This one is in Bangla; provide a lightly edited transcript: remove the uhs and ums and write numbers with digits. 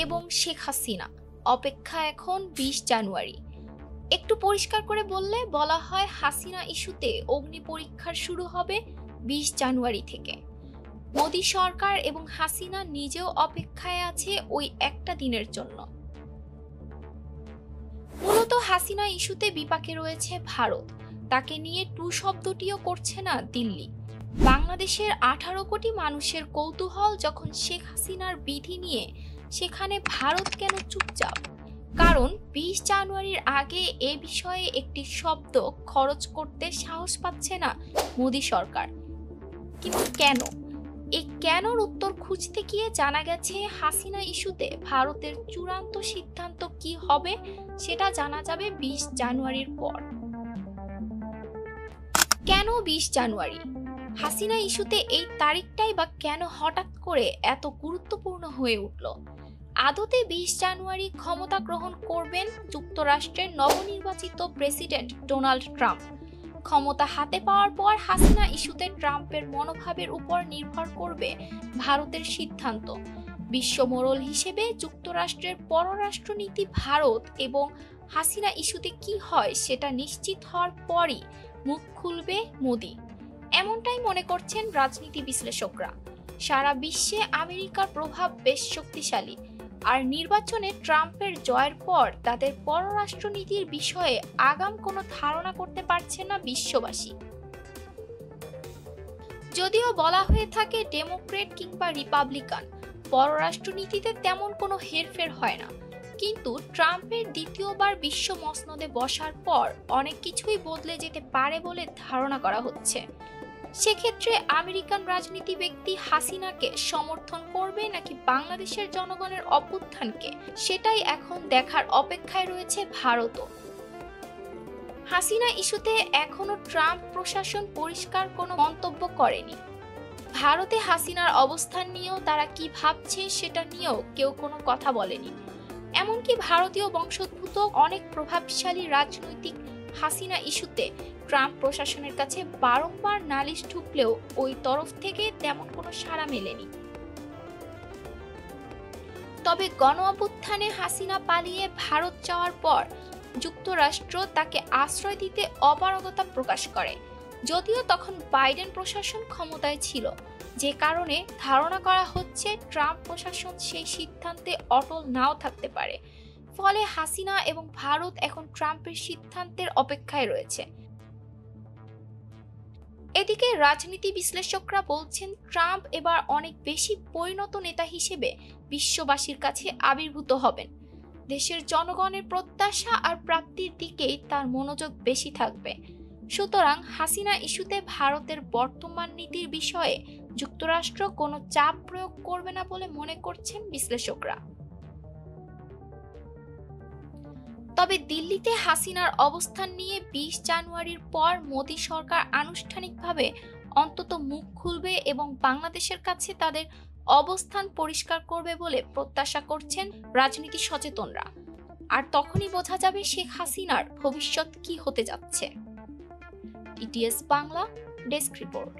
এবং শেখ হাসিনা অপেক্ষা এখন ২০ জানুয়ারি। একটু পরিষ্কার করে বললে বলা হয় হাসিনা ইস্যুতে অগ্নি পরীক্ষা শুরু হবে ২০ জানুয়ারি থেকে। মোদি সরকার এবং হাসিনা নিজেও অপেক্ষায় আছে ওই একটা দিনের জন্য। মূলত হাসিনা ইস্যুতে বিপাকে রয়েছে ভারত, তাকে নিয়ে টু শব্দটিও করছে না দিল্লি। বাংলাদেশের ১৮ কোটি মানুষের কৌতূহল যখন শেখ হাসিনার বিধি নিয়ে, সেখানে ভারত কেন চুপচাপ? কারণ ২০ জানুয়ারির আগে এ বিষয়ে একটি শব্দ খরচ করতে সাহস পাচ্ছে না মোদি সরকার। কিন্তু কেন? এই কেনর উত্তর খুঁজতে গিয়ে জানা গেছে হাসিনা ইস্যুতে ভারতের চূড়ান্ত সিদ্ধান্ত কি হবে সেটা জানা যাবে ২০ জানুয়ারির পর। কেন ২০ জানুয়ারি? হাসিনা ইস্যুতে এই তারিখটাই বা কেন হঠাৎ করে এত গুরুত্বপূর্ণ হয়ে উঠল? আদতে ২০ জানুয়ারি ক্ষমতা গ্রহণ করবেন যুক্তরাষ্ট্রের নবনির্বাচিত প্রেসিডেন্ট ডোনাল্ড ট্রাম্প। ক্ষমতা হাতে পাওয়ার পর হাসিনা ইস্যুতে ট্রাম্পের মনোভাবের উপর নির্ভর করবে ভারতের সিদ্ধান্ত। বিশ্ব মোড়ল হিসেবে যুক্তরাষ্ট্রের পররাষ্ট্রনীতি ভারত এবং হাসিনা ইস্যুতে কি হয় সেটা নিশ্চিত হওয়ার পরই মুখ খুলবে মোদি, এমনটাই মনে করছেন রাজনীতি বিশ্লেষকরা। সারা বিশ্বে আমেরিকার প্রভাব বেশ শক্তিশালী, আর নির্বাচনে ট্রাম্পের জয়ের পর তাদের পররাষ্ট্রনীতির বিষয়ে আগাম কোনো ধারণা করতে পারছে না বিশ্ববাসী। যদিও বলা হয়ে থাকে ডেমোক্রেট কিংবা রিপাবলিকান, পররাষ্ট্রনীতিতে তেমন কোনো হেরফের হয় না, কিন্তু ট্রাম্পের দ্বিতীয়বার বিশ্ব মসনদে বসার পর অনেক কিছুই বদলে যেতে পারে বলে ধারণা করা হচ্ছে। সেক্ষেত্রে আমেরিকান রাজনীতি ব্যক্তি হাসিনাকে সমর্থন করবে নাকি বাংলাদেশের জনগণের অভ্যুত্থানকে, সেটাই এখন দেখার অপেক্ষায় রয়েছে ভারতও। হাসিনা ইস্যুতে এখনো ট্রাম্প প্রশাসন পরিষ্কার কোনো মন্তব্য করেনি। ভারতে হাসিনার অবস্থান নিয়েও তারা কি ভাবছে সেটা নিয়েও কেউ কোনো কথা বলেনি। এমনকি ভারতীয় বংশোদ্ভূত অনেক প্রভাবশালী রাজনৈতিক হাসিনা ইস্যুতে ট্রাম্প প্রশাসনের কাছে বারংবার নালিশ ঠুকলেও ওই তরফ থেকে তেমন কোনো সাড়া মেলেনি। তবে গণ অভ্যুত্থানে হাসিনা পালিয়ে ভারত যাওয়ার পর যুক্তরাষ্ট্র তাকে আশ্রয় দিতে অপারগতা প্রকাশ করে, যদিও তখন বাইডেন প্রশাসন ক্ষমতায় ছিল, যে কারণে ধারণা করা হচ্ছে ট্রাম্প প্রশাসন সেই সিদ্ধান্তে অটল নাও থাকতে পারে। ফলে হাসিনা এবং ভারত এখন ট্রাম্পের সিদ্ধান্তের অপেক্ষায় রয়েছে। এদিকে রাজনীতি বিশ্লেষকরা বলছেন ট্রাম্প এবার অনেক বেশি পরিণত নেতা হিসেবে বিশ্ববাসীর কাছে আবির্ভূত হবেন। দেশের জনগণের প্রত্যাশা আর প্রাপ্তির দিকেই তার মনোযোগ বেশি থাকবে। সুতরাং হাসিনা ইস্যুতে ভারতের বর্তমান নীতির বিষয়ে যুক্তরাষ্ট্র কোনো চাপ প্রয়োগ করবে না বলে মনে করছেন বিশ্লেষকরা। তবে দিল্লিতে হাসিনার অবস্থান নিয়ে ২০ জানুয়ারির পর মোদি সরকার আনুষ্ঠানিকভাবে অন্তত মুখ খুলবে এবং বাংলাদেশের কাছে তাদের অবস্থান পরিষ্কার করবে বলে প্রত্যাশা করছেন রাজনীতি সচেতনরা। আর তখনই বোঝা যাবে শেখ হাসিনার ভবিষ্যৎ কি হতে যাচ্ছে। ETS Bangla desk report.